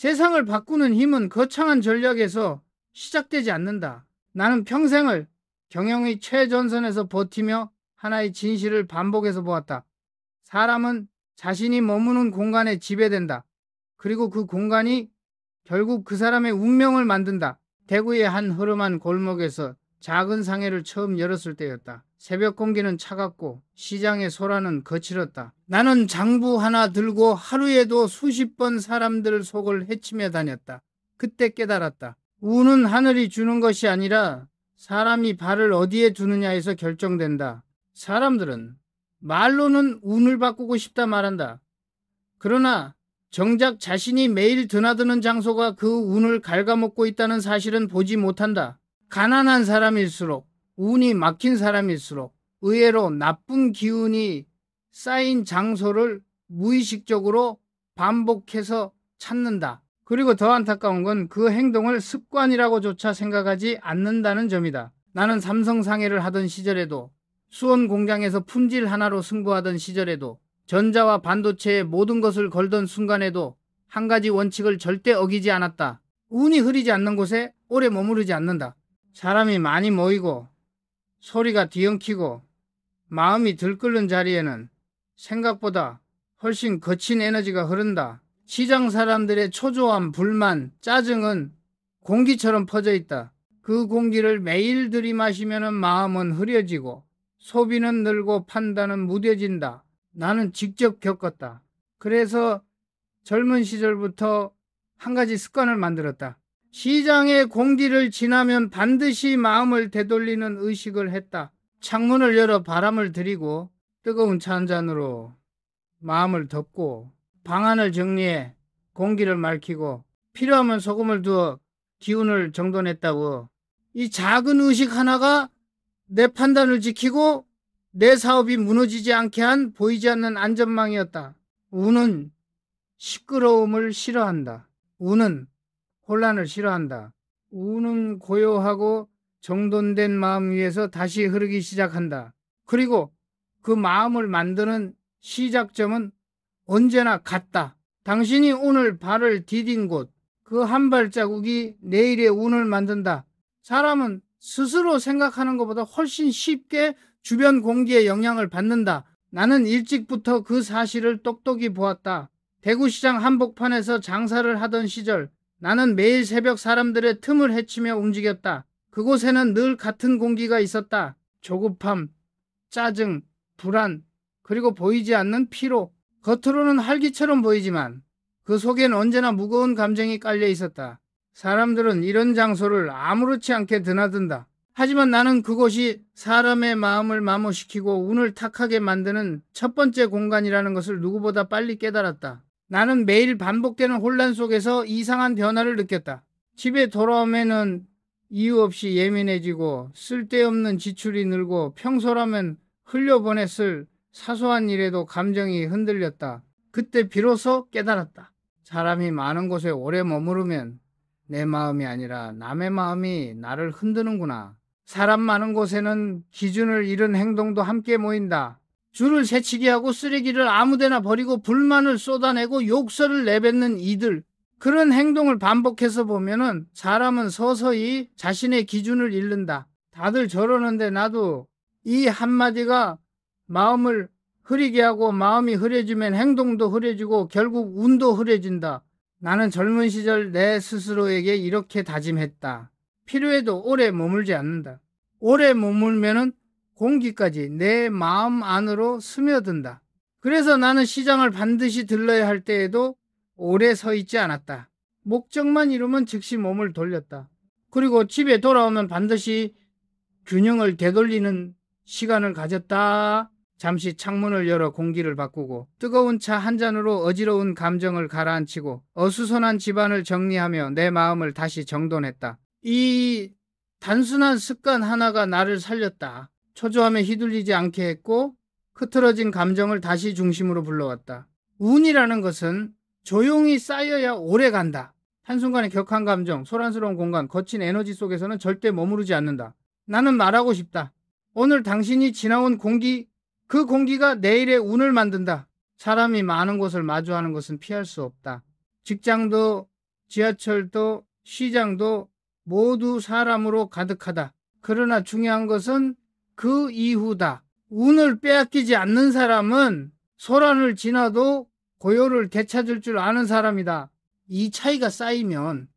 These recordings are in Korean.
세상을 바꾸는 힘은 거창한 전략에서 시작되지 않는다. 나는 평생을 경영의 최전선에서 버티며 하나의 진실을 반복해서 보았다. 사람은 자신이 머무는 공간에 지배된다. 그리고 그 공간이 결국 그 사람의 운명을 만든다. 대구의 한 허름한 골목에서 작은 상해를 처음 열었을 때였다. 새벽 공기는 차갑고 시장의 소라는 거칠었다. 나는 장부 하나 들고 하루에도 수십 번 사람들 속을 헤치며 다녔다. 그때 깨달았다. 운은 하늘이 주는 것이 아니라 사람이 발을 어디에 두느냐에서 결정된다. 사람들은 말로는 운을 바꾸고 싶다 말한다. 그러나 정작 자신이 매일 드나드는 장소가 그 운을 갉아먹고 있다는 사실은 보지 못한다. 가난한 사람일수록, 운이 막힌 사람일수록 의외로 나쁜 기운이 쌓인 장소를 무의식적으로 반복해서 찾는다. 그리고 더 안타까운 건 그 행동을 습관이라고조차 생각하지 않는다는 점이다. 나는 삼성상해를 하던 시절에도, 수원 공장에서 품질 하나로 승부하던 시절에도, 전자와 반도체의 모든 것을 걸던 순간에도 한 가지 원칙을 절대 어기지 않았다. 운이 흐리지 않는 곳에 오래 머무르지 않는다. 사람이 많이 모이고 소리가 뒤엉키고 마음이 들끓는 자리에는 생각보다 훨씬 거친 에너지가 흐른다. 시장 사람들의 초조함, 불만, 짜증은 공기처럼 퍼져 있다. 그 공기를 매일 들이마시면 마음은 흐려지고 소비는 늘고 판단은 무뎌진다. 나는 직접 겪었다. 그래서 젊은 시절부터 한 가지 습관을 만들었다. 시장의 공기를 지나면 반드시 마음을 되돌리는 의식을 했다. 창문을 열어 바람을 들이고 뜨거운 차 한 잔으로 마음을 덮고 방안을 정리해 공기를 맑히고 필요하면 소금을 두어 기운을 정돈했다고. 이 작은 의식 하나가 내 판단을 지키고 내 사업이 무너지지 않게 한 보이지 않는 안전망이었다. 운은 시끄러움을 싫어한다. 운은 혼란을 싫어한다. 운은 고요하고 정돈된 마음 위에서 다시 흐르기 시작한다. 그리고 그 마음을 만드는 시작점은 언제나 같다. 당신이 오늘 발을 디딘 곳, 그 한 발자국이 내일의 운을 만든다. 사람은 스스로 생각하는 것보다 훨씬 쉽게 주변 공기에 영향을 받는다. 나는 일찍부터 그 사실을 똑똑히 보았다. 대구시장 한복판에서 장사를 하던 시절, 나는 매일 새벽 사람들의 틈을 헤치며 움직였다. 그곳에는 늘 같은 공기가 있었다. 조급함, 짜증, 불안, 그리고 보이지 않는 피로. 겉으로는 활기처럼 보이지만 그 속엔 언제나 무거운 감정이 깔려 있었다. 사람들은 이런 장소를 아무렇지 않게 드나든다. 하지만 나는 그곳이 사람의 마음을 마모시키고 운을 탁하게 만드는 첫 번째 공간이라는 것을 누구보다 빨리 깨달았다. 나는 매일 반복되는 혼란 속에서 이상한 변화를 느꼈다. 집에 돌아오면은 이유 없이 예민해지고 쓸데없는 지출이 늘고 평소라면 흘려보냈을 사소한 일에도 감정이 흔들렸다. 그때 비로소 깨달았다. 사람이 많은 곳에 오래 머무르면 내 마음이 아니라 남의 마음이 나를 흔드는구나. 사람 많은 곳에는 기준을 잃은 행동도 함께 모인다. 줄을 새치기 하고 쓰레기를 아무데나 버리고 불만을 쏟아내고 욕설을 내뱉는 이들. 그런 행동을 반복해서 보면은 사람은 서서히 자신의 기준을 잃는다. 다들 저러는데 나도 이 한마디가 마음을 흐리게 하고 마음이 흐려지면 행동도 흐려지고 결국 운도 흐려진다. 나는 젊은 시절 내 스스로에게 이렇게 다짐했다. 필요해도 오래 머물지 않는다. 오래 머물면은 공기까지 내 마음 안으로 스며든다. 그래서 나는 시장을 반드시 들러야 할 때에도 오래 서 있지 않았다. 목적만 이루면 즉시 몸을 돌렸다. 그리고 집에 돌아오면 반드시 균형을 되돌리는 시간을 가졌다. 잠시 창문을 열어 공기를 바꾸고 뜨거운 차 한 잔으로 어지러운 감정을 가라앉히고 어수선한 집안을 정리하며 내 마음을 다시 정돈했다. 이 단순한 습관 하나가 나를 살렸다. 초조함에 휘둘리지 않게 했고 흐트러진 감정을 다시 중심으로 불러왔다. 운이라는 것은 조용히 쌓여야 오래 간다. 한순간의 격한 감정, 소란스러운 공간, 거친 에너지 속에서는 절대 머무르지 않는다. 나는 말하고 싶다. 오늘 당신이 지나온 공기, 그 공기가 내일의 운을 만든다. 사람이 많은 곳을 마주하는 것은 피할 수 없다. 직장도 지하철도 시장도 모두 사람으로 가득하다. 그러나 중요한 것은 그 이후다. 운을 빼앗기지 않는 사람은 소란을 지나도 고요를 되찾을 줄 아는 사람이다. 이 차이가 쌓이면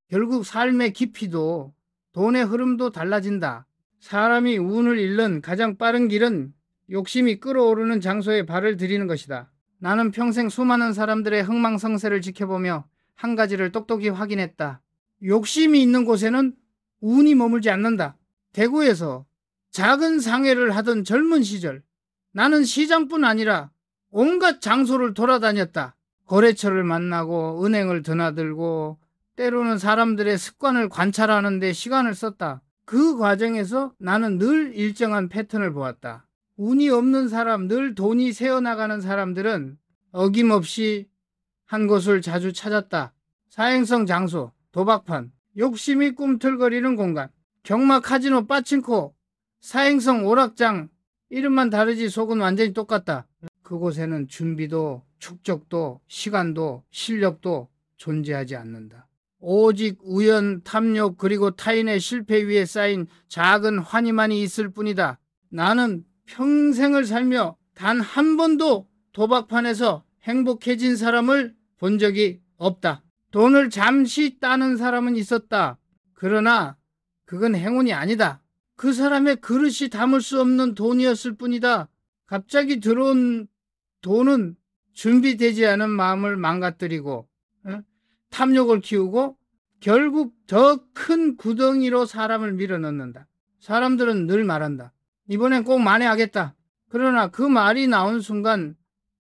결국 삶의 깊이도 돈의 흐름도 달라진다. 사람이 운을 잃는 가장 빠른 길은 욕심이 끓어오르는 장소에 발을 들이는 것이다. 나는 평생 수많은 사람들의 흥망성쇠를 지켜보며 한 가지를 똑똑히 확인했다. 욕심이 있는 곳에는 운이 머물지 않는다. 대구에서 작은 상회를 하던 젊은 시절, 나는 시장뿐 아니라 온갖 장소를 돌아다녔다. 거래처를 만나고 은행을 드나들고 때로는 사람들의 습관을 관찰하는 데 시간을 썼다. 그 과정에서 나는 늘 일정한 패턴을 보았다. 운이 없는 사람, 늘 돈이 새어나가는 사람들은 어김없이 한 곳을 자주 찾았다. 사행성 장소, 도박판, 욕심이 꿈틀거리는 공간, 경마, 카지노, 빠친코, 사행성 오락장, 이름만 다르지 속은 완전히 똑같다. 그곳에는 준비도 축적도 시간도 실력도 존재하지 않는다. 오직 우연, 탐욕 그리고 타인의 실패 위에 쌓인 작은 환희만이 있을 뿐이다. 나는 평생을 살며 단 한 번도 도박판에서 행복해진 사람을 본 적이 없다. 돈을 잠시 따는 사람은 있었다. 그러나 그건 행운이 아니다. 그 사람의 그릇이 담을 수 없는 돈이었을 뿐이다. 갑자기 들어온 돈은 준비되지 않은 마음을 망가뜨리고 탐욕을 키우고 결국 더 큰 구덩이로 사람을 밀어넣는다. 사람들은 늘 말한다. 이번엔 꼭 만회하겠다. 그러나 그 말이 나온 순간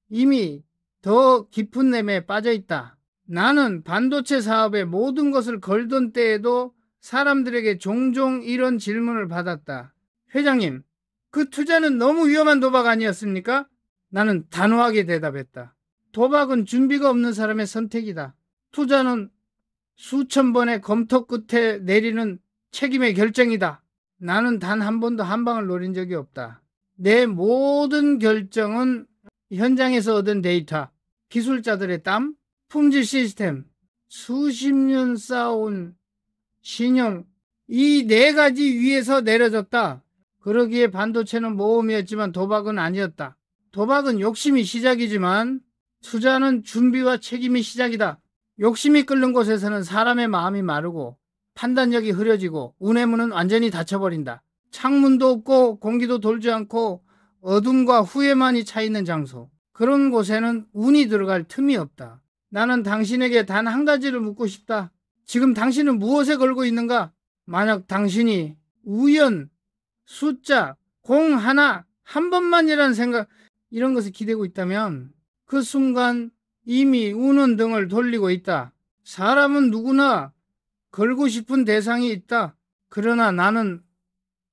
이미 더 깊은 램에 빠져있다. 나는 반도체 사업에 모든 것을 걸던 때에도 사람들에게 종종 이런 질문을 받았다. 회장님, 그 투자는 너무 위험한 도박 아니었습니까? 나는 단호하게 대답했다. 도박은 준비가 없는 사람의 선택이다. 투자는 수천 번의 검토 끝에 내리는 책임의 결정이다. 나는 단 한 번도 한 방을 노린 적이 없다. 내 모든 결정은 현장에서 얻은 데이터, 기술자들의 땀, 품질 시스템, 수십 년 쌓아온 신용, 이 네 가지 위에서 내려졌다. 그러기에 반도체는 모험이었지만 도박은 아니었다. 도박은 욕심이 시작이지만 투자는 준비와 책임이 시작이다. 욕심이 끓는 곳에서는 사람의 마음이 마르고 판단력이 흐려지고 운의 문은 완전히 닫혀버린다. 창문도 없고 공기도 돌지 않고 어둠과 후회만이 차있는 장소. 그런 곳에는 운이 들어갈 틈이 없다. 나는 당신에게 단 한 가지를 묻고 싶다. 지금 당신은 무엇에 걸고 있는가? 만약 당신이 우연, 숫자, 공 하나, 한 번만이라는 생각, 이런 것을 기대고 있다면 그 순간 이미 우는 등을 돌리고 있다. 사람은 누구나 걸고 싶은 대상이 있다. 그러나 나는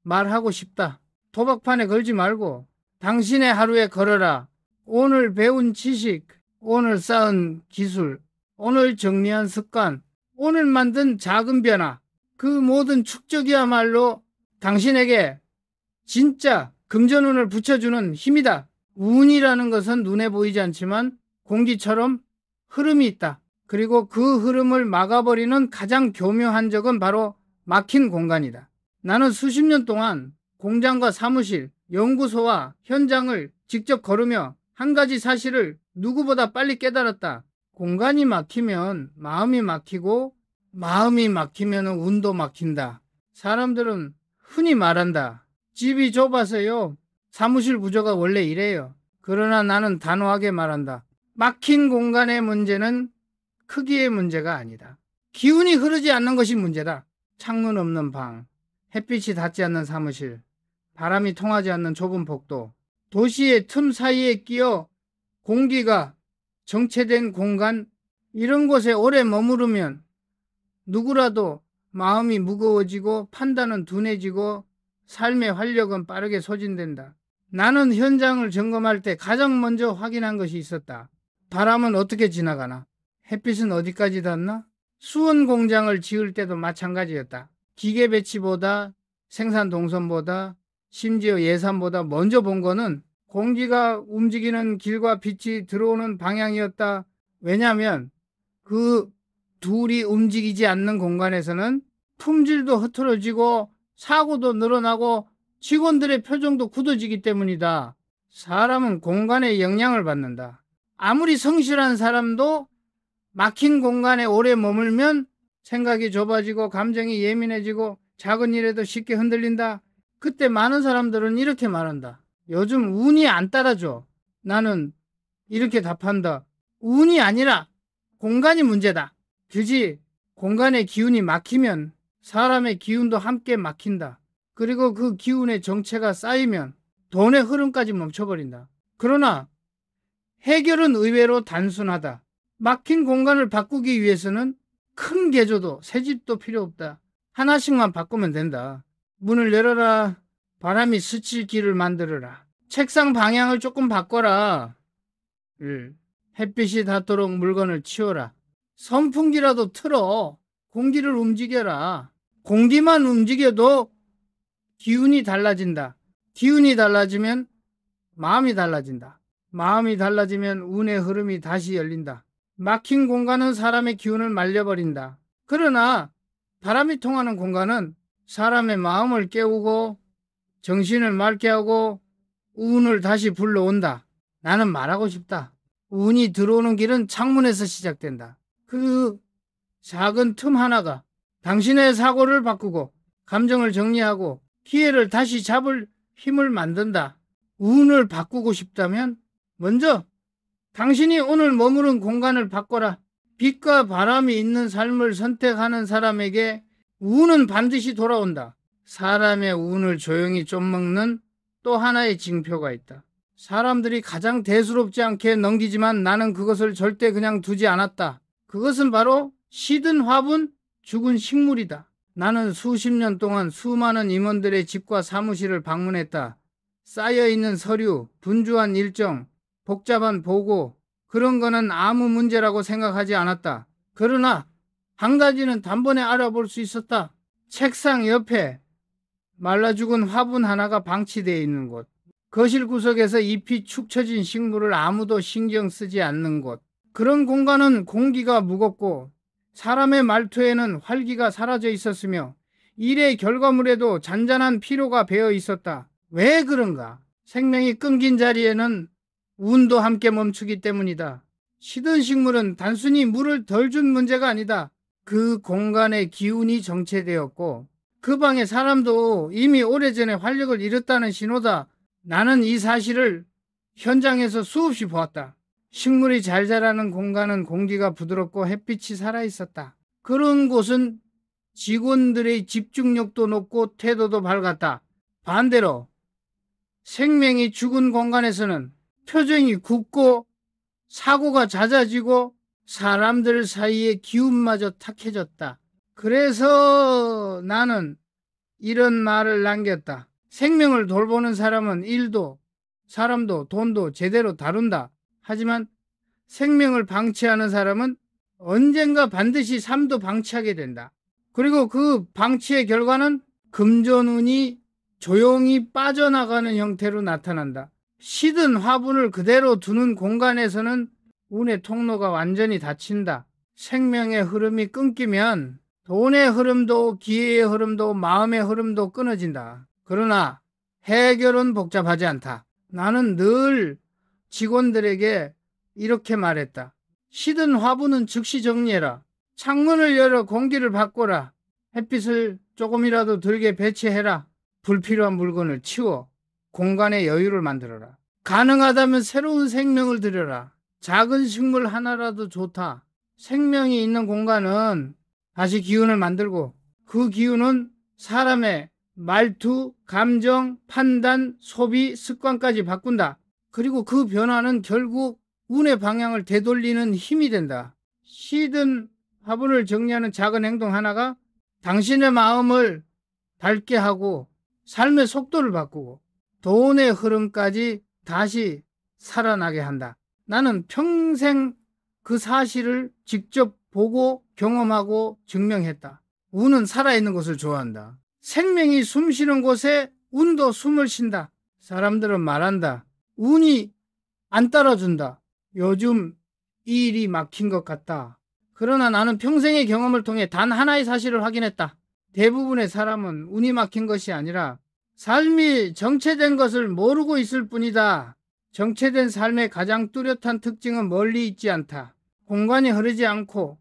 말하고 싶다. 도박판에 걸지 말고 당신의 하루에 걸어라. 오늘 배운 지식, 오늘 쌓은 기술, 오늘 정리한 습관, 오늘 만든 작은 변화, 그 모든 축적이야말로 당신에게 진짜 금전운을 붙여주는 힘이다. 운이라는 것은 눈에 보이지 않지만 공기처럼 흐름이 있다. 그리고 그 흐름을 막아버리는 가장 교묘한 적은 바로 막힌 공간이다. 나는 수십 년 동안 공장과 사무실, 연구소와 현장을 직접 걸으며 한 가지 사실을 누구보다 빨리 깨달았다. 공간이 막히면 마음이 막히고 마음이 막히면 운도 막힌다. 사람들은 흔히 말한다. 집이 좁아서요. 사무실 구조가 원래 이래요. 그러나 나는 단호하게 말한다. 막힌 공간의 문제는 크기의 문제가 아니다. 기운이 흐르지 않는 것이 문제다. 창문 없는 방, 햇빛이 닿지 않는 사무실, 바람이 통하지 않는 좁은 복도, 도시의 틈 사이에 끼어 공기가 정체된 공간, 이런 곳에 오래 머무르면 누구라도 마음이 무거워지고 판단은 둔해지고 삶의 활력은 빠르게 소진된다. 나는 현장을 점검할 때 가장 먼저 확인한 것이 있었다. 바람은 어떻게 지나가나? 햇빛은 어디까지 닿나? 수원 공장을 지을 때도 마찬가지였다. 기계 배치보다 생산 동선보다 심지어 예산보다 먼저 본 거는 공기가 움직이는 길과 빛이 들어오는 방향이었다. 왜냐하면 그 둘이 움직이지 않는 공간에서는 품질도 흐트러지고 사고도 늘어나고 직원들의 표정도 굳어지기 때문이다. 사람은 공간에 영향을 받는다. 아무리 성실한 사람도 막힌 공간에 오래 머물면 생각이 좁아지고 감정이 예민해지고 작은 일에도 쉽게 흔들린다. 그때 많은 사람들은 이렇게 말한다. 요즘 운이 안 따라줘. 나는 이렇게 답한다. 운이 아니라 공간이 문제다. 그지? 공간의 기운이 막히면 사람의 기운도 함께 막힌다. 그리고 그 기운의 정체가 쌓이면 돈의 흐름까지 멈춰버린다. 그러나 해결은 의외로 단순하다. 막힌 공간을 바꾸기 위해서는 큰 개조도 새집도 필요 없다. 하나씩만 바꾸면 된다. 문을 열어라. 바람이 스칠 길을 만들어라. 책상 방향을 조금 바꿔라. 햇빛이 닿도록 물건을 치워라. 선풍기라도 틀어. 공기를 움직여라. 공기만 움직여도 기운이 달라진다. 기운이 달라지면 마음이 달라진다. 마음이 달라지면 운의 흐름이 다시 열린다. 막힌 공간은 사람의 기운을 말려버린다. 그러나 바람이 통하는 공간은 사람의 마음을 깨우고 정신을 맑게 하고 운을 다시 불러온다. 나는 말하고 싶다. 운이 들어오는 길은 창문에서 시작된다. 그 작은 틈 하나가 당신의 사고를 바꾸고 감정을 정리하고 기회를 다시 잡을 힘을 만든다. 운을 바꾸고 싶다면 먼저 당신이 오늘 머무른 공간을 바꿔라. 빛과 바람이 있는 삶을 선택하는 사람에게 운은 반드시 돌아온다. 사람의 운을 조용히 쫓먹는 또 하나의 징표가 있다. 사람들이 가장 대수롭지 않게 넘기지만 나는 그것을 절대 그냥 두지 않았다. 그것은 바로 시든 화분, 죽은 식물이다. 나는 수십 년 동안 수많은 임원들의 집과 사무실을 방문했다. 쌓여있는 서류, 분주한 일정, 복잡한 보고, 그런 거는 아무 문제라고 생각하지 않았다. 그러나 한 가지는 단번에 알아볼 수 있었다. 책상 옆에 말라 죽은 화분 하나가 방치되어 있는 곳, 거실 구석에서 잎이 축 처진 식물을 아무도 신경 쓰지 않는 곳, 그런 공간은 공기가 무겁고 사람의 말투에는 활기가 사라져 있었으며 일의 결과물에도 잔잔한 피로가 배어 있었다. 왜 그런가? 생명이 끊긴 자리에는 운도 함께 멈추기 때문이다. 시든 식물은 단순히 물을 덜 준 문제가 아니다. 그 공간의 기운이 정체되었고 그 방의 사람도 이미 오래전에 활력을 잃었다는 신호다. 나는 이 사실을 현장에서 수없이 보았다. 식물이 잘 자라는 공간은 공기가 부드럽고 햇빛이 살아있었다. 그런 곳은 직원들의 집중력도 높고 태도도 밝았다. 반대로 생명이 죽은 공간에서는 표정이 굳고 사고가 잦아지고 사람들 사이에 기운마저 탁해졌다. 그래서 나는 이런 말을 남겼다. 생명을 돌보는 사람은 일도 사람도 돈도 제대로 다룬다. 하지만 생명을 방치하는 사람은 언젠가 반드시 삶도 방치하게 된다. 그리고 그 방치의 결과는 금전운이 조용히 빠져나가는 형태로 나타난다. 시든 화분을 그대로 두는 공간에서는 운의 통로가 완전히 닫힌다. 생명의 흐름이 끊기면 돈의 흐름도 기회의 흐름도 마음의 흐름도 끊어진다. 그러나 해결은 복잡하지 않다. 나는 늘 직원들에게 이렇게 말했다. 시든 화분은 즉시 정리해라. 창문을 열어 공기를 바꿔라. 햇빛을 조금이라도 들게 배치해라. 불필요한 물건을 치워 공간에 여유를 만들어라. 가능하다면 새로운 생명을 들여라. 작은 식물 하나라도 좋다. 생명이 있는 공간은 다시 기운을 만들고 그 기운은 사람의 말투, 감정, 판단, 소비, 습관까지 바꾼다. 그리고 그 변화는 결국 운의 방향을 되돌리는 힘이 된다. 시든 화분을 정리하는 작은 행동 하나가 당신의 마음을 밝게 하고 삶의 속도를 바꾸고 돈의 흐름까지 다시 살아나게 한다. 나는 평생 그 사실을 직접 보고 경험하고 증명했다. 운은 살아있는 것을 좋아한다. 생명이 숨쉬는 곳에 운도 숨을 쉰다. 사람들은 말한다. 운이 안 따라준다. 요즘 이 일이 막힌 것 같다. 그러나 나는 평생의 경험을 통해 단 하나의 사실을 확인했다. 대부분의 사람은 운이 막힌 것이 아니라 삶이 정체된 것을 모르고 있을 뿐이다. 정체된 삶의 가장 뚜렷한 특징은 멀리 있지 않다. 공간이 흐르지 않고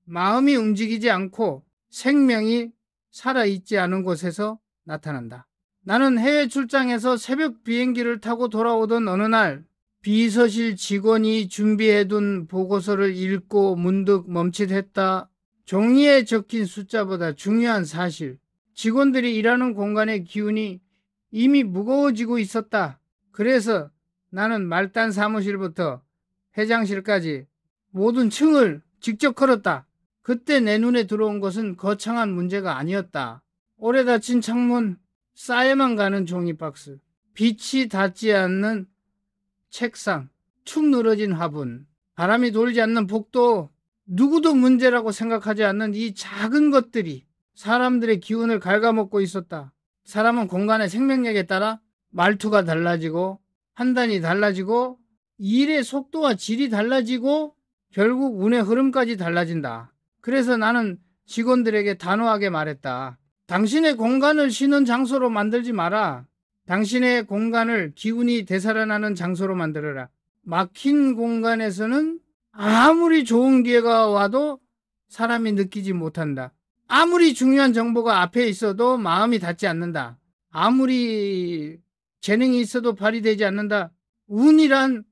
마음이 움직이지 않고 생명이 살아있지 않은 곳에서 나타난다. 나는 해외 출장에서 새벽 비행기를 타고 돌아오던 어느 날 비서실 직원이 준비해둔 보고서를 읽고 문득 멈칫했다. 종이에 적힌 숫자보다 중요한 사실, 직원들이 일하는 공간의 기운이 이미 무거워지고 있었다. 그래서 나는 말단 사무실부터 회장실까지 모든 층을 직접 걸었다. 그때 내 눈에 들어온 것은 거창한 문제가 아니었다. 오래 닫힌 창문, 쌓여만 가는 종이박스, 빛이 닿지 않는 책상, 축 늘어진 화분, 바람이 돌지 않는 복도, 누구도 문제라고 생각하지 않는 이 작은 것들이 사람들의 기운을 갉아먹고 있었다. 사람은 공간의 생명력에 따라 말투가 달라지고 판단이 달라지고 일의 속도와 질이 달라지고 결국 운의 흐름까지 달라진다. 그래서 나는 직원들에게 단호하게 말했다. 당신의 공간을 쉬는 장소로 만들지 마라. 당신의 공간을 기운이 되살아나는 장소로 만들어라. 막힌 공간에서는 아무리 좋은 기회가 와도 사람이 느끼지 못한다. 아무리 중요한 정보가 앞에 있어도 마음이 닿지 않는다. 아무리 재능이 있어도 발휘되지 않는다. 운이란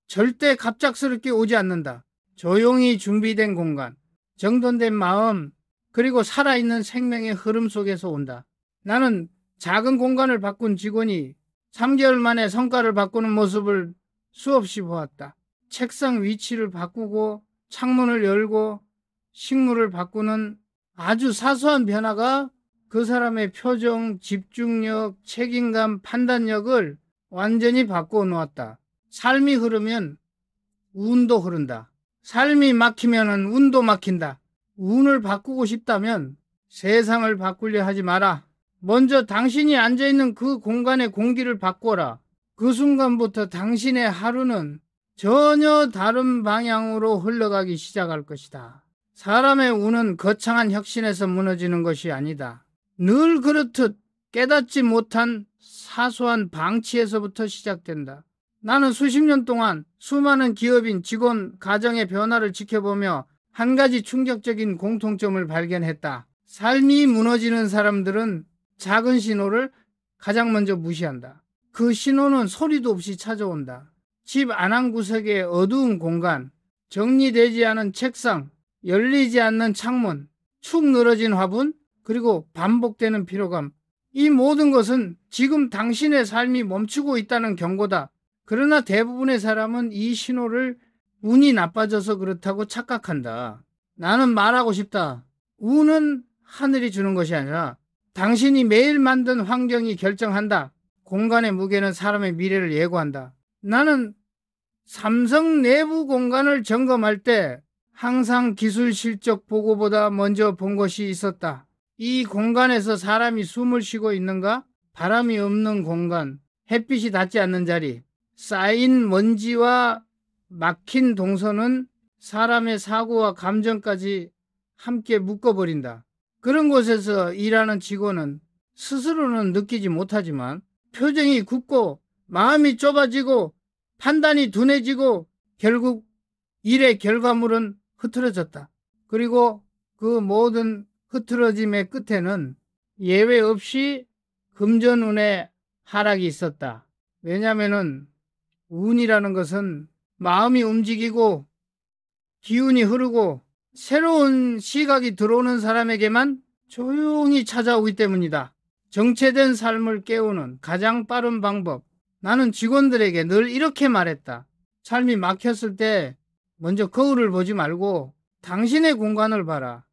절대 갑작스럽게 오지 않는다. 조용히 준비된 공간, 정돈된 마음, 그리고 살아있는 생명의 흐름 속에서 온다. 나는 작은 공간을 바꾼 직원이 3개월 만에 성과를 바꾸는 모습을 수없이 보았다. 책상 위치를 바꾸고 창문을 열고 식물을 바꾸는 아주 사소한 변화가 그 사람의 표정, 집중력, 책임감, 판단력을 완전히 바꾸어 놓았다. 삶이 흐르면 운도 흐른다. 삶이 막히면 운도 막힌다. 운을 바꾸고 싶다면 세상을 바꾸려 하지 마라. 먼저 당신이 앉아있는 그 공간의 공기를 바꿔라. 그 순간부터 당신의 하루는 전혀 다른 방향으로 흘러가기 시작할 것이다. 사람의 운은 거창한 혁신에서 무너지는 것이 아니다. 늘 그렇듯 깨닫지 못한 사소한 방치에서부터 시작된다. 나는 수십 년 동안 수많은 기업인, 직원, 가정의 변화를 지켜보며 한 가지 충격적인 공통점을 발견했다. 삶이 무너지는 사람들은 작은 신호를 가장 먼저 무시한다. 그 신호는 소리도 없이 찾아온다. 집 안한구석의 어두운 공간, 정리되지 않은 책상, 열리지 않는 창문, 축 늘어진 화분, 그리고 반복되는 피로감. 이 모든 것은 지금 당신의 삶이 멈추고 있다는 경고다. 그러나 대부분의 사람은 이 신호를 운이 나빠져서 그렇다고 착각한다. 나는 말하고 싶다. 운은 하늘이 주는 것이 아니라 당신이 매일 만든 환경이 결정한다. 공간의 무게는 사람의 미래를 예고한다. 나는 삼성 내부 공간을 점검할 때 항상 기술 실적 보고보다 먼저 본 것이 있었다. 이 공간에서 사람이 숨을 쉬고 있는가? 바람이 없는 공간, 햇빛이 닿지 않는 자리, 쌓인 먼지와 막힌 동선은 사람의 사고와 감정까지 함께 묶어버린다. 그런 곳에서 일하는 직원은 스스로는 느끼지 못하지만 표정이 굳고 마음이 좁아지고 판단이 둔해지고 결국 일의 결과물은 흐트러졌다. 그리고 그 모든 흐트러짐의 끝에는 예외 없이 금전운의 하락이 있었다. 왜냐하면 운이라는 것은 마음이 움직이고 기운이 흐르고 새로운 시각이 들어오는 사람에게만 조용히 찾아오기 때문이다. 정체된 삶을 깨우는 가장 빠른 방법. 나는 직원들에게 늘 이렇게 말했다. 삶이 막혔을 때 먼저 거울을 보지 말고 당신의 공간을 봐라.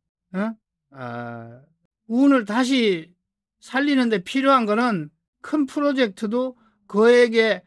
운을 다시 살리는데 필요한 거는 큰 프로젝트도 거액의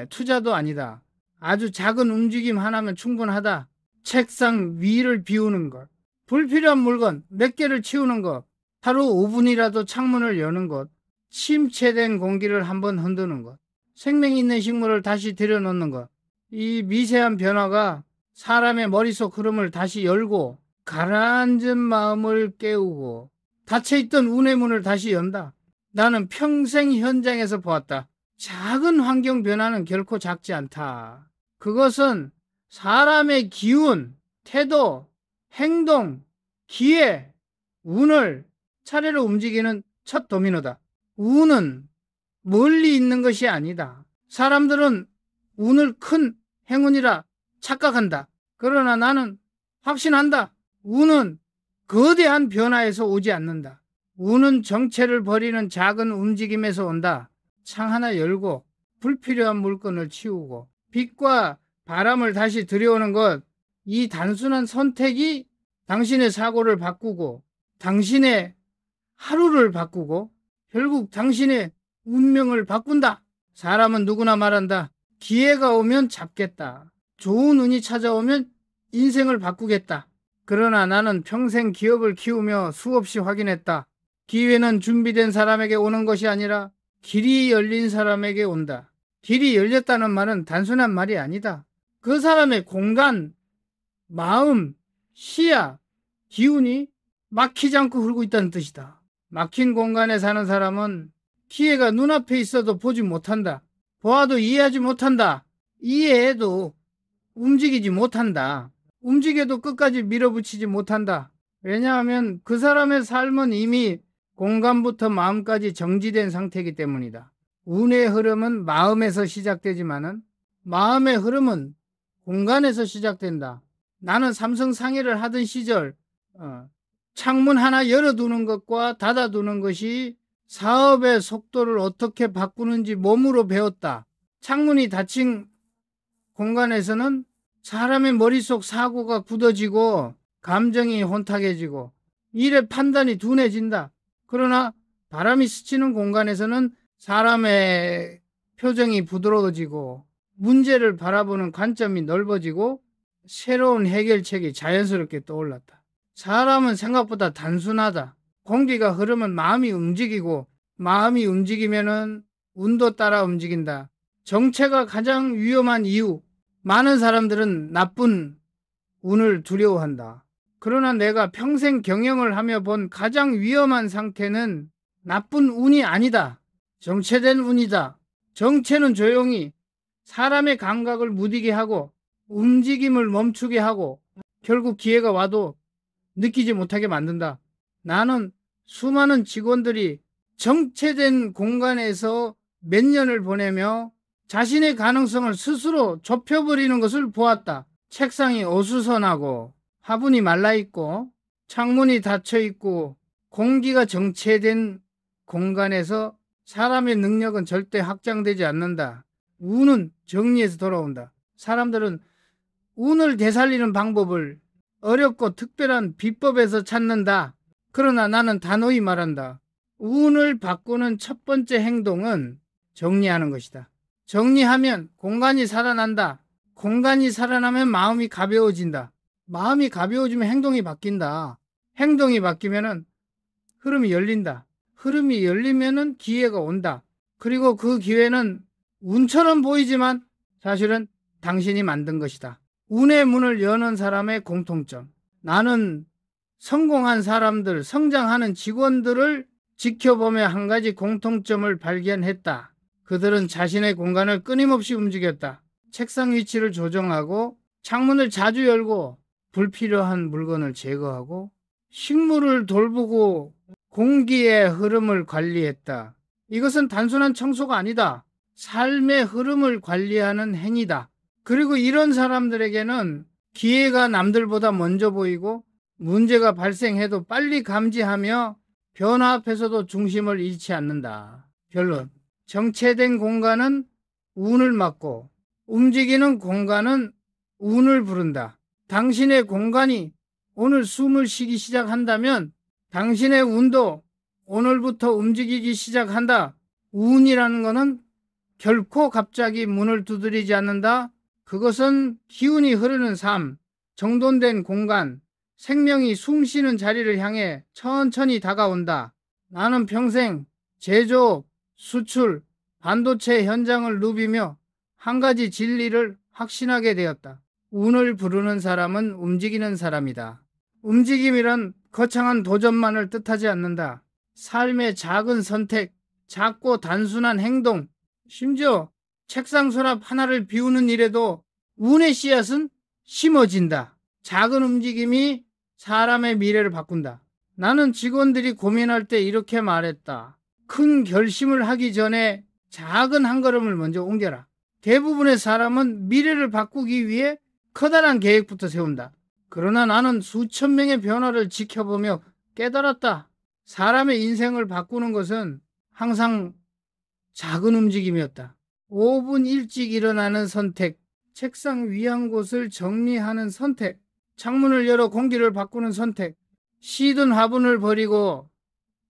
투자도 아니다. 아주 작은 움직임 하나면 충분하다. 책상 위를 비우는 것, 불필요한 물건 몇 개를 치우는 것, 하루 5분이라도 창문을 여는 것, 침체된 공기를 한번 흔드는 것, 생명 있는 식물을 다시 들여놓는 것. 이 미세한 변화가 사람의 머릿속 흐름을 다시 열고 가라앉은 마음을 깨우고 닫혀있던 운의 문을 다시 연다. 나는 평생 현장에서 보았다. 작은 환경 변화는 결코 작지 않다. 그것은 사람의 기운, 태도, 행동, 기회, 운을 차례로 움직이는 첫 도미노다. 운은 멀리 있는 것이 아니다. 사람들은 운을 큰 행운이라 착각한다. 그러나 나는 확신한다. 운은 거대한 변화에서 오지 않는다. 운은 정체를 버리는 작은 움직임에서 온다. 창 하나 열고 불필요한 물건을 치우고 빛과 바람을 다시 들여오는 것, 이 단순한 선택이 당신의 사고를 바꾸고 당신의 하루를 바꾸고 결국 당신의 운명을 바꾼다. 사람은 누구나 말한다. 기회가 오면 잡겠다. 좋은 운이 찾아오면 인생을 바꾸겠다. 그러나 나는 평생 기업을 키우며 수없이 확인했다. 기회는 준비된 사람에게 오는 것이 아니라 길이 열린 사람에게 온다. 길이 열렸다는 말은 단순한 말이 아니다. 그 사람의 공간, 마음, 시야, 기운이 막히지 않고 흐르고 있다는 뜻이다. 막힌 공간에 사는 사람은 기회가 눈앞에 있어도 보지 못한다. 보아도 이해하지 못한다. 이해해도 움직이지 못한다. 움직여도 끝까지 밀어붙이지 못한다. 왜냐하면 그 사람의 삶은 이미 공간부터 마음까지 정지된 상태이기 때문이다. 운의 흐름은 마음에서 시작되지만은 마음의 흐름은 공간에서 시작된다. 나는 삼성 상해를 하던 시절 창문 하나 열어두는 것과 닫아두는 것이 사업의 속도를 어떻게 바꾸는지 몸으로 배웠다. 창문이 닫힌 공간에서는 사람의 머릿속 사고가 굳어지고 감정이 혼탁해지고 일의 판단이 둔해진다. 그러나 바람이 스치는 공간에서는 사람의 표정이 부드러워지고 문제를 바라보는 관점이 넓어지고 새로운 해결책이 자연스럽게 떠올랐다. 사람은 생각보다 단순하다. 공기가 흐르면 마음이 움직이고 마음이 움직이면은 운도 따라 움직인다. 정체가 가장 위험한 이유. 많은 사람들은 나쁜 운을 두려워한다. 그러나 내가 평생 경영을 하며 본 가장 위험한 상태는 나쁜 운이 아니다. 정체된 운이다. 정체는 조용히 사람의 감각을 무디게 하고 움직임을 멈추게 하고 결국 기회가 와도 느끼지 못하게 만든다. 나는 수많은 직원들이 정체된 공간에서 몇 년을 보내며 자신의 가능성을 스스로 좁혀버리는 것을 보았다. 책상이 어수선하고 화분이 말라있고 창문이 닫혀있고 공기가 정체된 공간에서 사람의 능력은 절대 확장되지 않는다. 운은 정리해서 돌아온다. 사람들은 운을 되살리는 방법을 어렵고 특별한 비법에서 찾는다. 그러나 나는 단호히 말한다. 운을 바꾸는 첫 번째 행동은 정리하는 것이다. 정리하면 공간이 살아난다. 공간이 살아나면 마음이 가벼워진다. 마음이 가벼워지면 행동이 바뀐다. 행동이 바뀌면은 흐름이 열린다. 흐름이 열리면은 기회가 온다. 그리고 그 기회는 운처럼 보이지만 사실은 당신이 만든 것이다. 운의 문을 여는 사람의 공통점. 나는 성공한 사람들, 성장하는 직원들을 지켜보며 한 가지 공통점을 발견했다. 그들은 자신의 공간을 끊임없이 움직였다. 책상 위치를 조정하고 창문을 자주 열고 불필요한 물건을 제거하고 식물을 돌보고 공기의 흐름을 관리했다. 이것은 단순한 청소가 아니다. 삶의 흐름을 관리하는 행위다. 그리고 이런 사람들에게는 기회가 남들보다 먼저 보이고 문제가 발생해도 빨리 감지하며 변화 앞에서도 중심을 잃지 않는다. 결론. 정체된 공간은 운을 막고 움직이는 공간은 운을 부른다. 당신의 공간이 오늘 숨을 쉬기 시작한다면 당신의 운도 오늘부터 움직이기 시작한다. 운이라는 것은 결코 갑자기 문을 두드리지 않는다. 그것은 기운이 흐르는 삶, 정돈된 공간, 생명이 숨쉬는 자리를 향해 천천히 다가온다. 나는 평생 제조업, 수출, 반도체 현장을 누비며 한 가지 진리를 확신하게 되었다. 운을 부르는 사람은 움직이는 사람이다. 움직임이란 거창한 도전만을 뜻하지 않는다. 삶의 작은 선택, 작고 단순한 행동, 심지어 책상 서랍 하나를 비우는 일에도 운의 씨앗은 심어진다. 작은 움직임이 사람의 미래를 바꾼다. 나는 직원들이 고민할 때 이렇게 말했다. 큰 결심을 하기 전에 작은 한 걸음을 먼저 옮겨라. 대부분의 사람은 미래를 바꾸기 위해 커다란 계획부터 세운다. 그러나 나는 수천 명의 변화를 지켜보며 깨달았다. 사람의 인생을 바꾸는 것은 항상 작은 움직임이었다. 5분 일찍 일어나는 선택, 책상 위 한 곳을 정리하는 선택, 창문을 열어 공기를 바꾸는 선택, 시든 화분을 버리고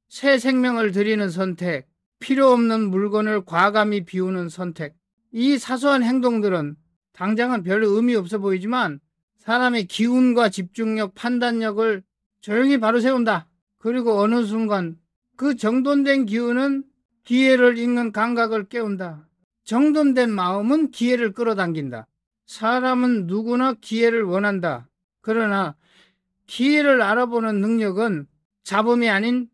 새 생명을 드리는 선택, 필요 없는 물건을 과감히 비우는 선택. 이 사소한 행동들은 당장은 별 의미 없어 보이지만 사람의 기운과 집중력, 판단력을 조용히 바로 세운다. 그리고 어느 순간 그 정돈된 기운은 기회를 읽는 감각을 깨운다. 정돈된 마음은 기회를 끌어당긴다. 사람은 누구나 기회를 원한다. 그러나 기회를 알아보는 능력은 잡음이 아닌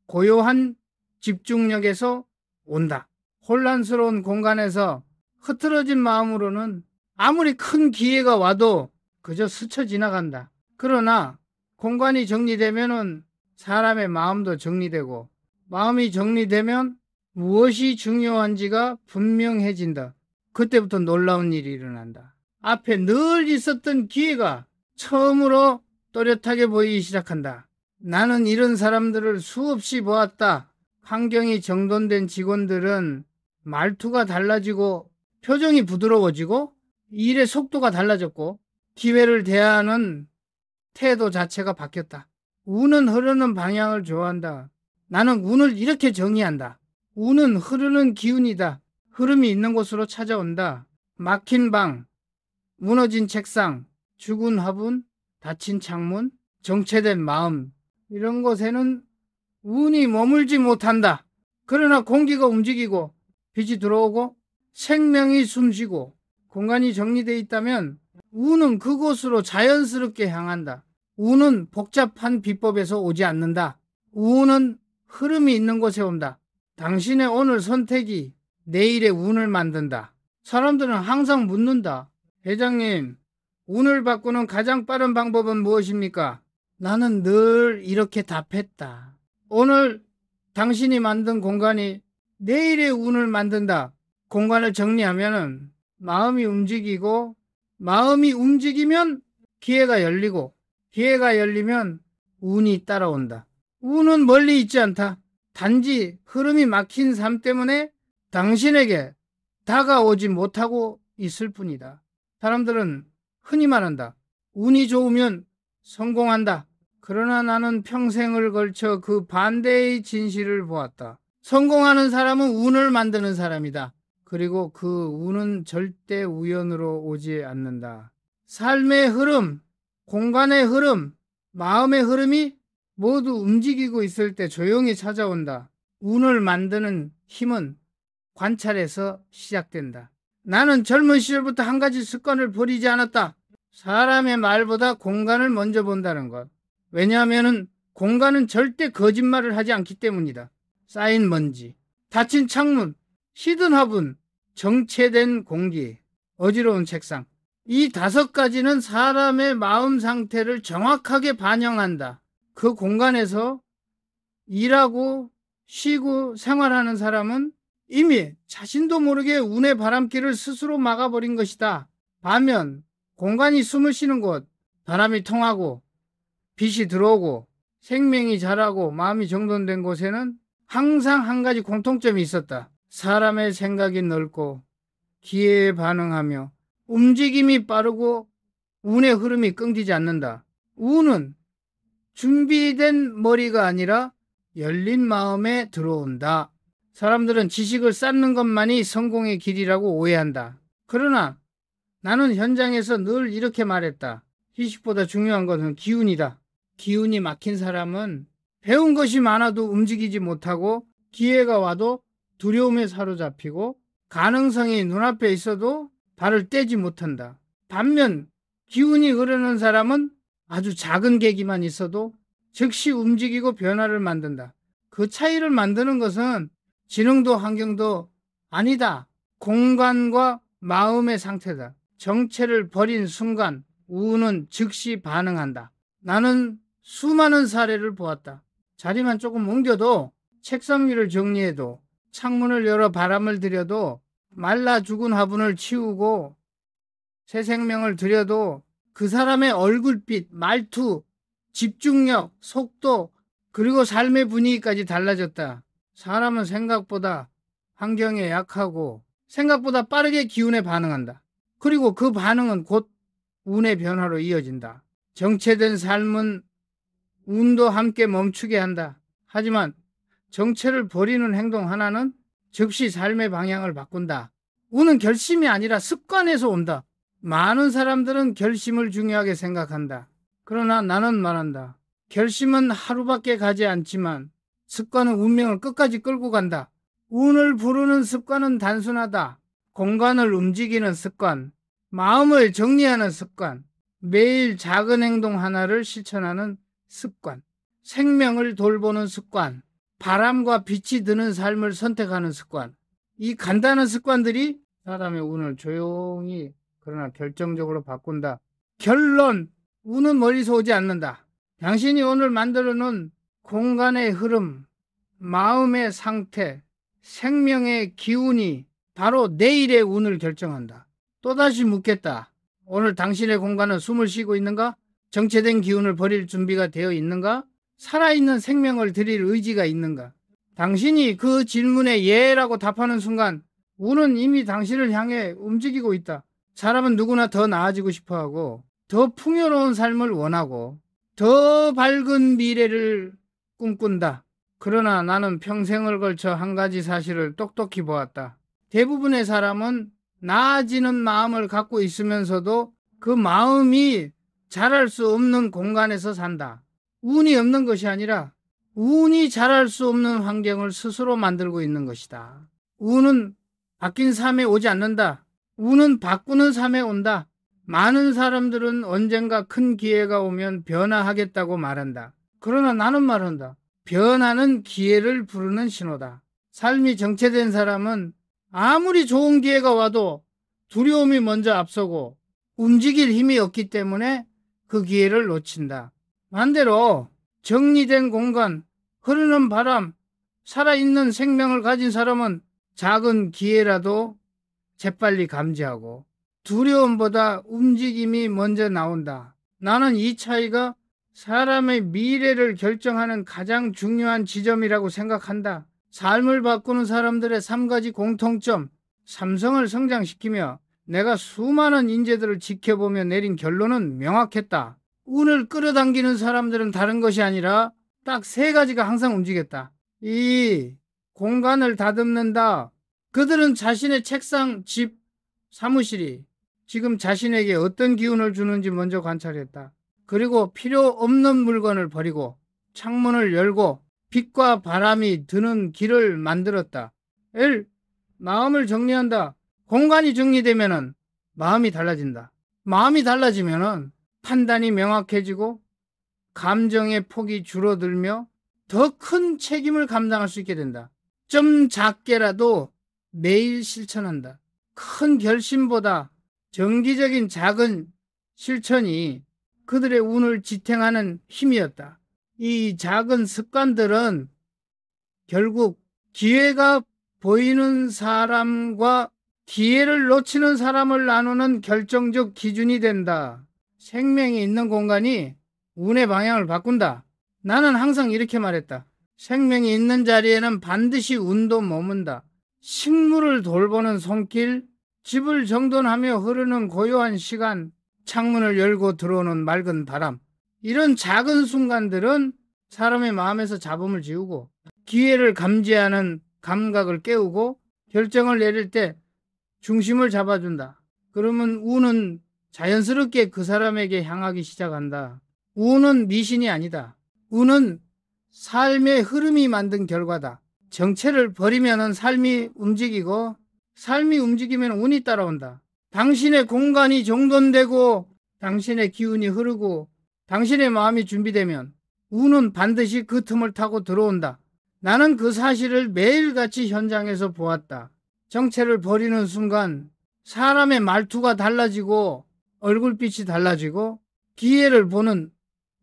고요한 집중력에서 온다. 혼란스러운 공간에서 흐트러진 마음으로는 아무리 큰 기회가 와도 그저 스쳐 지나간다. 그러나 공간이 정리되면은 사람의 마음도 정리되고, 마음이 정리되면 무엇이 중요한지가 분명해진다. 그때부터 놀라운 일이 일어난다. 앞에 늘 있었던 기회가 처음으로 또렷하게 보이기 시작한다. 나는 이런 사람들을 수없이 보았다. 환경이 정돈된 직원들은 말투가 달라지고 표정이 부드러워지고 일의 속도가 달라졌고 기회를 대하는 태도 자체가 바뀌었다. 운은 흐르는 방향을 좋아한다. 나는 운을 이렇게 정의한다. 운은 흐르는 기운이다. 흐름이 있는 곳으로 찾아온다. 막힌 방, 무너진 책상, 죽은 화분, 닫힌 창문, 정체된 마음, 이런 곳에는 운이 머물지 못한다. 그러나 공기가 움직이고 빛이 들어오고 생명이 숨쉬고 공간이 정리되어 있다면 운은 그곳으로 자연스럽게 향한다. 운은 복잡한 비법에서 오지 않는다. 운은 흐름이 있는 곳에 온다. 당신의 오늘 선택이 내일의 운을 만든다. 사람들은 항상 묻는다. 회장님, 운을 바꾸는 가장 빠른 방법은 무엇입니까? 나는 늘 이렇게 답했다. 오늘 당신이 만든 공간이 내일의 운을 만든다. 공간을 정리하면은 마음이 움직이고, 마음이 움직이면 기회가 열리고, 기회가 열리면 운이 따라온다. 운은 멀리 있지 않다. 단지 흐름이 막힌 삶 때문에 당신에게 다가오지 못하고 있을 뿐이다. 사람들은 흔히 말한다. 운이 좋으면 성공한다. 그러나 나는 평생을 걸쳐 그 반대의 진실을 보았다. 성공하는 사람은 운을 만드는 사람이다. 그리고 그 운은 절대 우연으로 오지 않는다. 삶의 흐름, 공간의 흐름, 마음의 흐름이 모두 움직이고 있을 때 조용히 찾아온다. 운을 만드는 힘은 관찰에서 시작된다. 나는 젊은 시절부터 한 가지 습관을 버리지 않았다. 사람의 말보다 공간을 먼저 본다는 것. 왜냐하면 공간은 절대 거짓말을 하지 않기 때문이다. 쌓인 먼지, 닫힌 창문, 시든 화분, 정체된 공기, 어지러운 책상. 이 5가지는 사람의 마음 상태를 정확하게 반영한다. 그 공간에서 일하고 쉬고 생활하는 사람은 이미 자신도 모르게 운의 바람길을 스스로 막아버린 것이다. 반면 공간이 숨을 쉬는 곳, 바람이 통하고 빛이 들어오고 생명이 자라고 마음이 정돈된 곳에는 항상 한 가지 공통점이 있었다. 사람의 생각이 넓고 기회에 반응하며 움직임이 빠르고 운의 흐름이 끊기지 않는다. 운은 준비된 머리가 아니라 열린 마음에 들어온다. 사람들은 지식을 쌓는 것만이 성공의 길이라고 오해한다. 그러나 나는 현장에서 늘 이렇게 말했다. 지식보다 중요한 것은 기운이다. 기운이 막힌 사람은 배운 것이 많아도 움직이지 못하고 기회가 와도 두려움에 사로잡히고 가능성이 눈앞에 있어도 발을 떼지 못한다. 반면 기운이 흐르는 사람은 아주 작은 계기만 있어도 즉시 움직이고 변화를 만든다. 그 차이를 만드는 것은 지능도 환경도 아니다. 공간과 마음의 상태다. 정체를 버린 순간 우는 즉시 반응한다. 나는 수많은 사례를 보았다. 자리만 조금 옮겨도, 책상 위를 정리해도, 창문을 열어 바람을 들여도, 말라 죽은 화분을 치우고 새 생명을 들여도 그 사람의 얼굴빛, 말투, 집중력, 속도, 그리고 삶의 분위기까지 달라졌다. 사람은 생각보다 환경에 약하고 생각보다 빠르게 기운에 반응한다. 그리고 그 반응은 곧 운의 변화로 이어진다. 정체된 삶은 운도 함께 멈추게 한다. 하지만 정체를 버리는 행동 하나는 즉시 삶의 방향을 바꾼다. 운은 결심이 아니라 습관에서 온다. 많은 사람들은 결심을 중요하게 생각한다. 그러나 나는 말한다. 결심은 하루밖에 가지 않지만 습관은 운명을 끝까지 끌고 간다. 운을 부르는 습관은 단순하다. 공간을 움직이는 습관, 마음을 정리하는 습관, 매일 작은 행동 하나를 실천하는 습관, 생명을 돌보는 습관, 바람과 빛이 드는 삶을 선택하는 습관. 이 간단한 습관들이 사람의 운을 조용히 그러나 결정적으로 바꾼다. 결론, 운은 멀리서 오지 않는다. 당신이 오늘 만들어 놓은 공간의 흐름, 마음의 상태, 생명의 기운이 바로 내일의 운을 결정한다. 또다시 묻겠다. 오늘 당신의 공간은 숨을 쉬고 있는가? 정체된 기운을 버릴 준비가 되어 있는가? 살아있는 생명을 드릴 의지가 있는가? 당신이 그 질문에 예라고 답하는 순간 운은 이미 당신을 향해 움직이고 있다. 사람은 누구나 더 나아지고 싶어하고 더 풍요로운 삶을 원하고 더 밝은 미래를 꿈꾼다. 그러나 나는 평생을 걸쳐 한 가지 사실을 똑똑히 보았다. 대부분의 사람은 나아지는 마음을 갖고 있으면서도 그 마음이 자랄 수 없는 공간에서 산다. 운이 없는 것이 아니라 운이 자랄 수 없는 환경을 스스로 만들고 있는 것이다. 운은 바뀐 삶에 오지 않는다. 운은 바꾸는 삶에 온다. 많은 사람들은 언젠가 큰 기회가 오면 변화하겠다고 말한다. 그러나 나는 말한다. 변화는 기회를 부르는 신호다. 삶이 정체된 사람은 아무리 좋은 기회가 와도 두려움이 먼저 앞서고 움직일 힘이 없기 때문에 그 기회를 놓친다. 반대로 정리된 공간, 흐르는 바람, 살아있는 생명을 가진 사람은 작은 기회라도 재빨리 감지하고 두려움보다 움직임이 먼저 나온다. 나는 이 차이가 사람의 미래를 결정하는 가장 중요한 지점이라고 생각한다. 삶을 바꾸는 사람들의 3가지 공통점, 삼성을 성장시키며 내가 수많은 인재들을 지켜보며 내린 결론은 명확했다. 운을 끌어당기는 사람들은 다른 것이 아니라 딱 3가지가 항상 움직였다. 이 공간을 다듬는다. 그들은 자신의 책상, 집, 사무실이 지금 자신에게 어떤 기운을 주는지 먼저 관찰했다. 그리고 필요 없는 물건을 버리고 창문을 열고 빛과 바람이 드는 길을 만들었다. 마음을 정리한다. 공간이 정리되면은 마음이 달라진다. 마음이 달라지면은 판단이 명확해지고 감정의 폭이 줄어들며 더 큰 책임을 감당할 수 있게 된다. 좀 작게라도 매일 실천한다. 큰 결심보다 정기적인 작은 실천이 그들의 운을 지탱하는 힘이었다. 이 작은 습관들은 결국 기회가 보이는 사람과 기회를 놓치는 사람을 나누는 결정적 기준이 된다. 생명이 있는 공간이 운의 방향을 바꾼다. 나는 항상 이렇게 말했다. 생명이 있는 자리에는 반드시 운도 머문다. 식물을 돌보는 손길, 집을 정돈하며 흐르는 고요한 시간, 창문을 열고 들어오는 맑은 바람. 이런 작은 순간들은 사람의 마음에서 잡음을 지우고 기회를 감지하는 감각을 깨우고 결정을 내릴 때 중심을 잡아준다. 그러면 운은 자연스럽게 그 사람에게 향하기 시작한다. 운은 미신이 아니다. 운은 삶의 흐름이 만든 결과다. 정체를 버리면 삶이 움직이고 삶이 움직이면 운이 따라온다. 당신의 공간이 정돈되고 당신의 기운이 흐르고 당신의 마음이 준비되면 운은 반드시 그 틈을 타고 들어온다. 나는 그 사실을 매일같이 현장에서 보았다. 정체를 버리는 순간 사람의 말투가 달라지고 얼굴빛이 달라지고 기회를 보는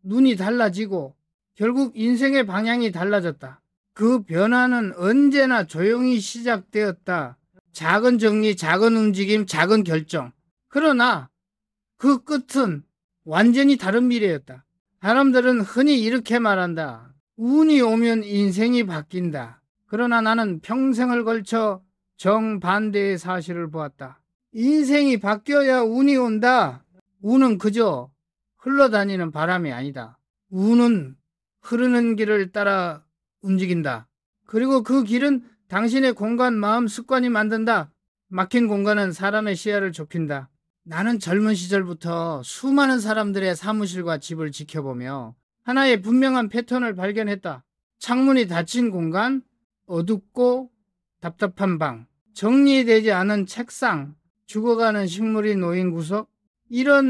눈이 달라지고 결국 인생의 방향이 달라졌다. 그 변화는 언제나 조용히 시작되었다. 작은 정리, 작은 움직임, 작은 결정. 그러나 그 끝은 완전히 다른 미래였다. 사람들은 흔히 이렇게 말한다. 운이 오면 인생이 바뀐다. 그러나 나는 평생을 걸쳐 정반대의 사실을 보았다. 인생이 바뀌어야 운이 온다. 운은 그저 흘러다니는 바람이 아니다. 운은 흐르는 길을 따라 움직인다. 그리고 그 길은 당신의 공간, 마음, 습관이 만든다. 막힌 공간은 사람의 시야를 좁힌다. 나는 젊은 시절부터 수많은 사람들의 사무실과 집을 지켜보며 하나의 분명한 패턴을 발견했다. 창문이 닫힌 공간, 어둡고 답답한 방, 정리되지 않은 책상, 죽어가는 식물이 놓인 구석. 이런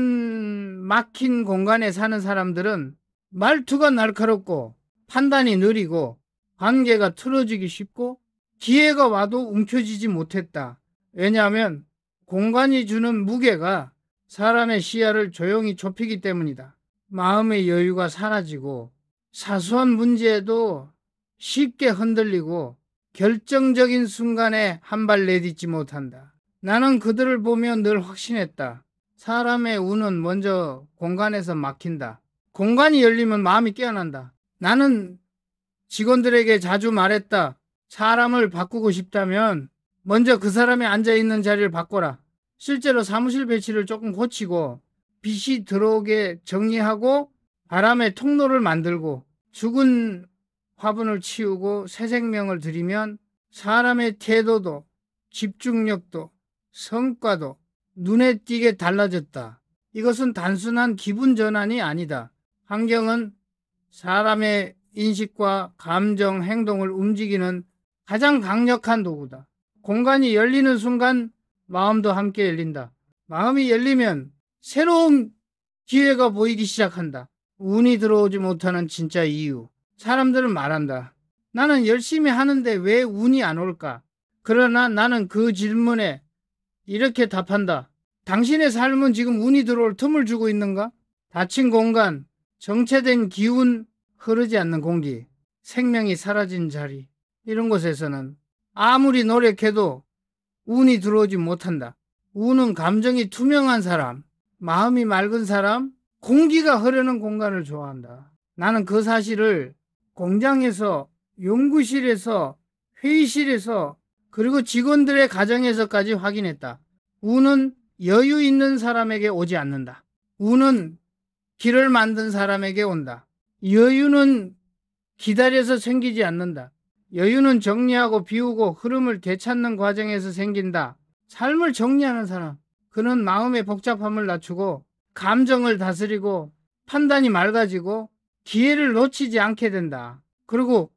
막힌 공간에 사는 사람들은 말투가 날카롭고 판단이 느리고 관계가 틀어지기 쉽고 기회가 와도 움켜쥐지 못했다. 왜냐하면 공간이 주는 무게가 사람의 시야를 조용히 좁히기 때문이다. 마음의 여유가 사라지고 사소한 문제에도 쉽게 흔들리고 결정적인 순간에 한 발 내딛지 못한다. 나는 그들을 보며 늘 확신했다. 사람의 운은 먼저 공간에서 막힌다. 공간이 열리면 마음이 깨어난다. 나는 직원들에게 자주 말했다. 사람을 바꾸고 싶다면 먼저 그 사람이 앉아있는 자리를 바꿔라. 실제로 사무실 배치를 조금 고치고 빛이 들어오게 정리하고 바람의 통로를 만들고 죽은 화분을 치우고 새 생명을 들이면 사람의 태도도 집중력도 성과도 눈에 띄게 달라졌다. 이것은 단순한 기분 전환이 아니다. 환경은 사람의 인식과 감정, 행동을 움직이는 가장 강력한 도구다. 공간이 열리는 순간 마음도 함께 열린다. 마음이 열리면 새로운 기회가 보이기 시작한다. 운이 들어오지 못하는 진짜 이유. 사람들은 말한다. 나는 열심히 하는데 왜 운이 안 올까? 그러나 나는 그 질문에 이렇게 답한다. 당신의 삶은 지금 운이 들어올 틈을 주고 있는가? 닫힌 공간, 정체된 기운, 흐르지 않는 공기, 생명이 사라진 자리, 이런 곳에서는 아무리 노력해도 운이 들어오지 못한다. 운은 감정이 투명한 사람, 마음이 맑은 사람, 공기가 흐르는 공간을 좋아한다. 나는 그 사실을 공장에서, 연구실에서, 회의실에서, 그리고 직원들의 가정에서까지 확인했다. 운은 여유 있는 사람에게 오지 않는다. 운은 길을 만든 사람에게 온다. 여유는 기다려서 생기지 않는다. 여유는 정리하고 비우고 흐름을 되찾는 과정에서 생긴다. 삶을 정리하는 사람, 그는 마음의 복잡함을 낮추고 감정을 다스리고 판단이 맑아지고 기회를 놓치지 않게 된다. 그리고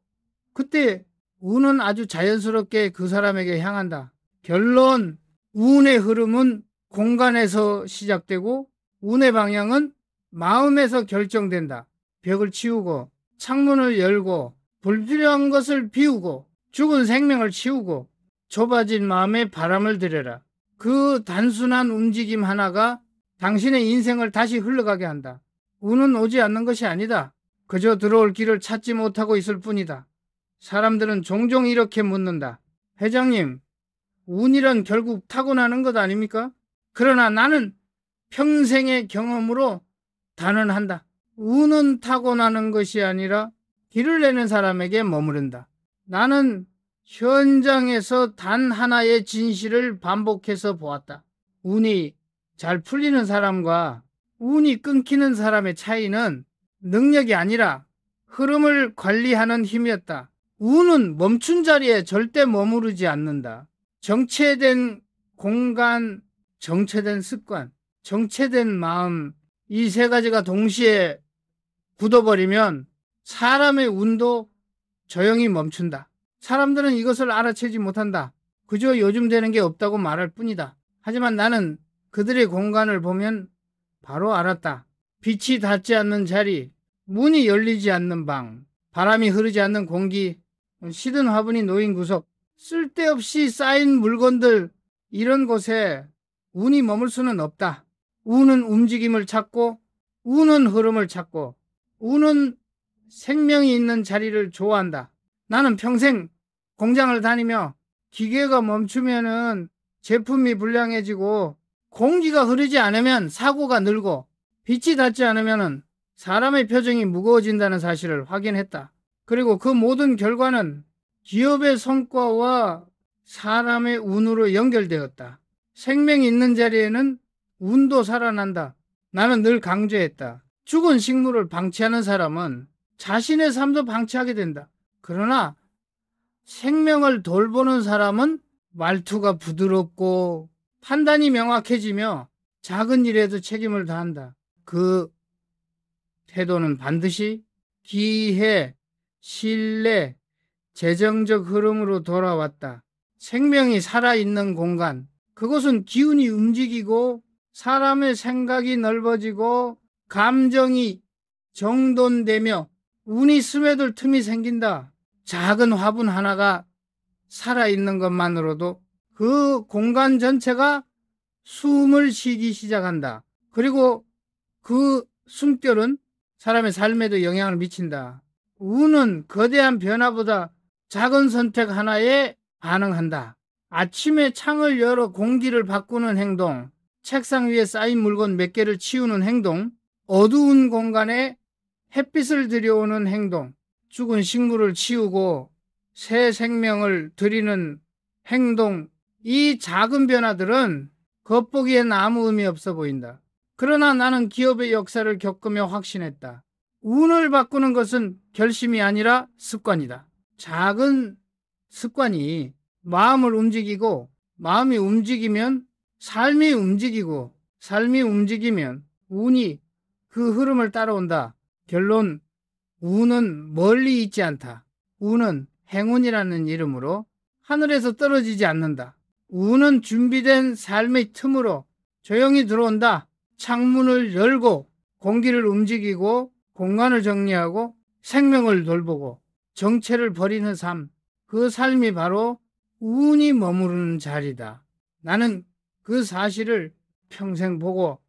그때 운은 아주 자연스럽게 그 사람에게 향한다. 결론, 운의 흐름은 공간에서 시작되고 운의 방향은 마음에서 결정된다. 벽을 치우고 창문을 열고 불필요한 것을 비우고 죽은 생명을 치우고 좁아진 마음에 바람을 들여라. 그 단순한 움직임 하나가 당신의 인생을 다시 흘러가게 한다. 운은 오지 않는 것이 아니다. 그저 들어올 길을 찾지 못하고 있을 뿐이다. 사람들은 종종 이렇게 묻는다. 회장님, 운이란 결국 타고나는 것 아닙니까? 그러나 나는 평생의 경험으로 단언한다. 운은 타고나는 것이 아니라 길을 내는 사람에게 머무른다. 나는 현장에서 단 하나의 진실을 반복해서 보았다. 운이 잘 풀리는 사람과 운이 끊기는 사람의 차이는 능력이 아니라 흐름을 관리하는 힘이었다. 운은 멈춘 자리에 절대 머무르지 않는다. 정체된 공간, 정체된 습관, 정체된 마음, 이 세 가지가 동시에 굳어버리면 사람의 운도 조용히 멈춘다. 사람들은 이것을 알아채지 못한다. 그저 요즘 되는 게 없다고 말할 뿐이다. 하지만 나는 그들의 공간을 보면 바로 알았다. 빛이 닿지 않는 자리, 문이 열리지 않는 방, 바람이 흐르지 않는 공기, 시든 화분이 놓인 구석, 쓸데없이 쌓인 물건들, 이런 곳에 운이 머물 수는 없다. 운은 움직임을 찾고, 운은 흐름을 찾고, 운은 생명이 있는 자리를 좋아한다. 나는 평생 공장을 다니며 기계가 멈추면은 제품이 불량해지고, 공기가 흐르지 않으면 사고가 늘고, 빛이 닿지 않으면 사람의 표정이 무거워진다는 사실을 확인했다. 그리고 그 모든 결과는 기업의 성과와 사람의 운으로 연결되었다. 생명이 있는 자리에는 운도 살아난다. 나는 늘 강조했다. 죽은 식물을 방치하는 사람은 자신의 삶도 방치하게 된다. 그러나 생명을 돌보는 사람은 말투가 부드럽고 판단이 명확해지며 작은 일에도 책임을 다한다. 그 태도는 반드시 기회, 신뢰, 재정적 흐름으로 돌아왔다. 생명이 살아있는 공간, 그곳은 기운이 움직이고 사람의 생각이 넓어지고 감정이 정돈되며 운이 스며들 틈이 생긴다. 작은 화분 하나가 살아있는 것만으로도 그 공간 전체가 숨을 쉬기 시작한다. 그리고 그 숨결은 사람의 삶에도 영향을 미친다. 운은 거대한 변화보다 작은 선택 하나에 반응한다. 아침에 창을 열어 공기를 바꾸는 행동, 책상 위에 쌓인 물건 몇 개를 치우는 행동, 어두운 공간에 햇빛을 들여오는 행동, 죽은 식물을 치우고 새 생명을 들이는 행동, 이 작은 변화들은 겉보기엔 아무 의미 없어 보인다. 그러나 나는 기업의 역사를 겪으며 확신했다. 운을 바꾸는 것은 결심이 아니라 습관이다. 작은 습관이 마음을 움직이고, 마음이 움직이면 삶이 움직이고, 삶이 움직이면 운이 그 흐름을 따라온다. 결론, 운은 멀리 있지 않다. 운은 행운이라는 이름으로 하늘에서 떨어지지 않는다. 운은 준비된 삶의 틈으로 조용히 들어온다. 창문을 열고 공기를 움직이고 공간을 정리하고 생명을 돌보고 정체를 버리는 삶, 그 삶이 바로 운이 머무르는 자리다. 나는 그 사실을 평생 보고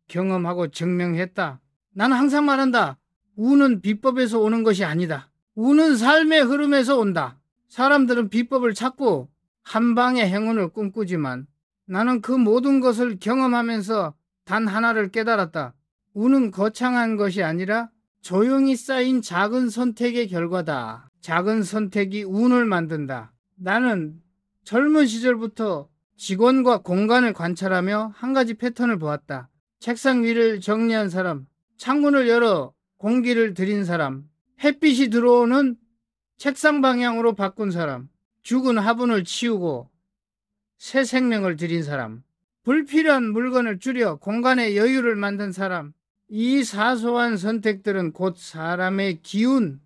경험하고 증명했다. 나는 항상 말한다. 운은 비법에서 오는 것이 아니다. 운은 삶의 흐름에서 온다. 사람들은 비법을 찾고 한 방의 행운을 꿈꾸지만 나는 그 모든 것을 경험하면서 단 하나를 깨달았다. 운은 거창한 것이 아니라 조용히 쌓인 작은 선택의 결과다. 작은 선택이 운을 만든다. 나는 젊은 시절부터 직원과 공간을 관찰하며 한 가지 패턴을 보았다. 책상 위를 정리한 사람, 창문을 열어 공기를 들인 사람, 햇빛이 들어오는 책상 방향으로 바꾼 사람, 죽은 화분을 치우고 새 생명을 들인 사람, 불필요한 물건을 줄여 공간에 여유를 만든 사람, 이 사소한 선택들은 곧 사람의 기운,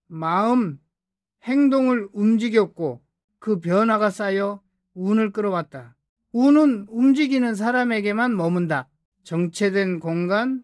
마음, 행동을 움직였고 그 변화가 쌓여 운을 끌어왔다. 운은 움직이는 사람에게만 머문다. 정체된 공간,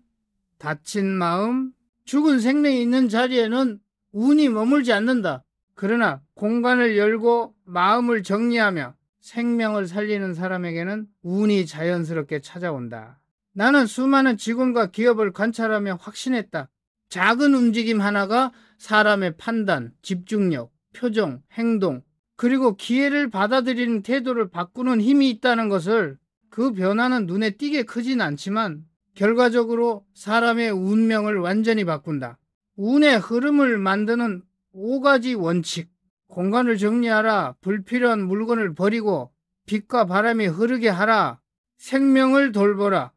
닫힌 마음, 죽은 생명이 있는 자리에는 운이 머물지 않는다. 그러나 공간을 열고 마음을 정리하며 생명을 살리는 사람에게는 운이 자연스럽게 찾아온다. 나는 수많은 직원과 기업을 관찰하며 확신했다. 작은 움직임 하나가 사람의 판단, 집중력, 표정, 행동, 그리고 기회를 받아들이는 태도를 바꾸는 힘이 있다는 것을, 그 변화는 눈에 띄게 크진 않지만 결과적으로 사람의 운명을 완전히 바꾼다. 운의 흐름을 만드는 5가지 원칙. 공간을 정리하라. 불필요한 물건을 버리고 빛과 바람이 흐르게 하라. 생명을 돌보라.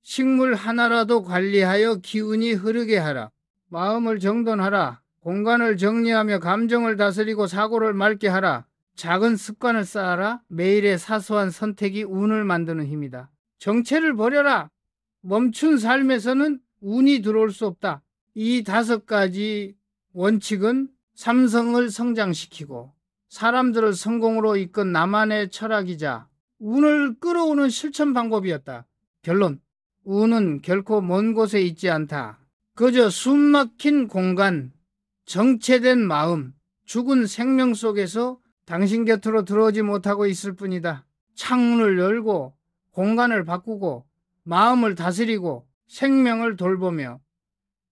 식물 하나라도 관리하여 기운이 흐르게 하라. 마음을 정돈하라. 공간을 정리하며 감정을 다스리고 사고를 맑게 하라. 작은 습관을 쌓아라. 매일의 사소한 선택이 운을 만드는 힘이다. 정체를 버려라. 멈춘 삶에서는 운이 들어올 수 없다. 이 5가지 원칙은 삼성을 성장시키고 사람들을 성공으로 이끈 나만의 철학이자 운을 끌어오는 실천 방법이었다. 결론, 운은 결코 먼 곳에 있지 않다. 그저 숨막힌 공간, 정체된 마음, 죽은 생명 속에서 당신 곁으로 들어오지 못하고 있을 뿐이다. 창문을 열고 공간을 바꾸고 마음을 다스리고 생명을 돌보며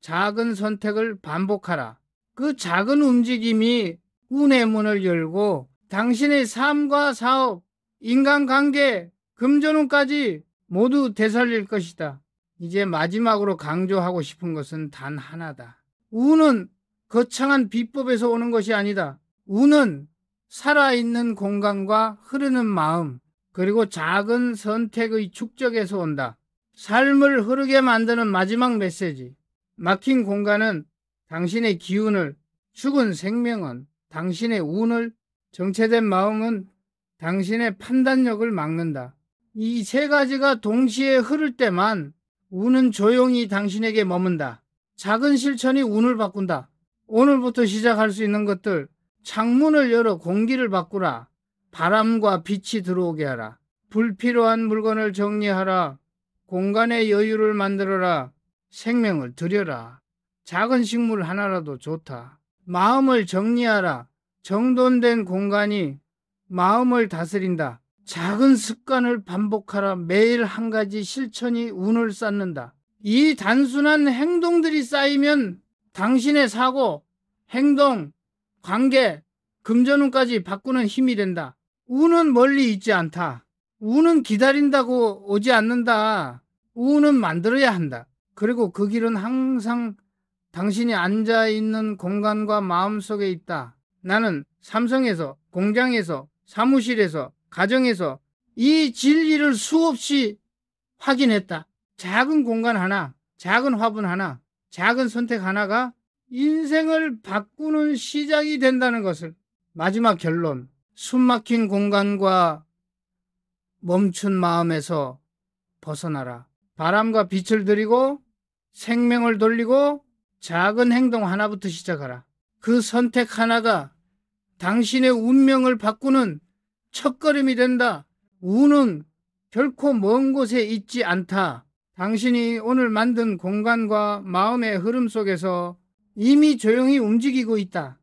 작은 선택을 반복하라. 그 작은 움직임이 운의 문을 열고 당신의 삶과 사업, 인간관계, 금전운까지 모두 되살릴 것이다. 이제 마지막으로 강조하고 싶은 것은 단 하나다. 운은 거창한 비법에서 오는 것이 아니다. 운은 살아있는 공간과 흐르는 마음, 그리고 작은 선택의 축적에서 온다. 삶을 흐르게 만드는 마지막 메시지. 막힌 공간은 당신의 기운을, 죽은 생명은 당신의 운을, 정체된 마음은 당신의 판단력을 막는다. 이 세 가지가 동시에 흐를 때만 운은 조용히 당신에게 머문다. 작은 실천이 운을 바꾼다. 오늘부터 시작할 수 있는 것들, 창문을 열어 공기를 바꾸라. 바람과 빛이 들어오게 하라. 불필요한 물건을 정리하라. 공간의 여유를 만들어라. 생명을 들여라. 작은 식물 하나라도 좋다. 마음을 정리하라. 정돈된 공간이 마음을 다스린다. 작은 습관을 반복하라. 매일 한 가지 실천이 운을 쌓는다. 이 단순한 행동들이 쌓이면 당신의 사고, 행동, 관계, 금전운까지 바꾸는 힘이 된다. 운은 멀리 있지 않다. 운은 기다린다고 오지 않는다. 운은 만들어야 한다. 그리고 그 길은 항상 당신이 앉아있는 공간과 마음속에 있다. 나는 삼성에서, 공장에서, 사무실에서, 가정에서 이 진리를 수없이 확인했다. 작은 공간 하나, 작은 화분 하나, 작은 선택 하나가 인생을 바꾸는 시작이 된다는 것을. 마지막 결론. 숨막힌 공간과 멈춘 마음에서 벗어나라. 바람과 빛을 들이고 생명을 돌리고 작은 행동 하나부터 시작하라. 그 선택 하나가 당신의 운명을 바꾸는 첫걸음이 된다. 운은 결코 먼 곳에 있지 않다. 당신이 오늘 만든 공간과 마음의 흐름 속에서 이미 조용히 움직이고 있다.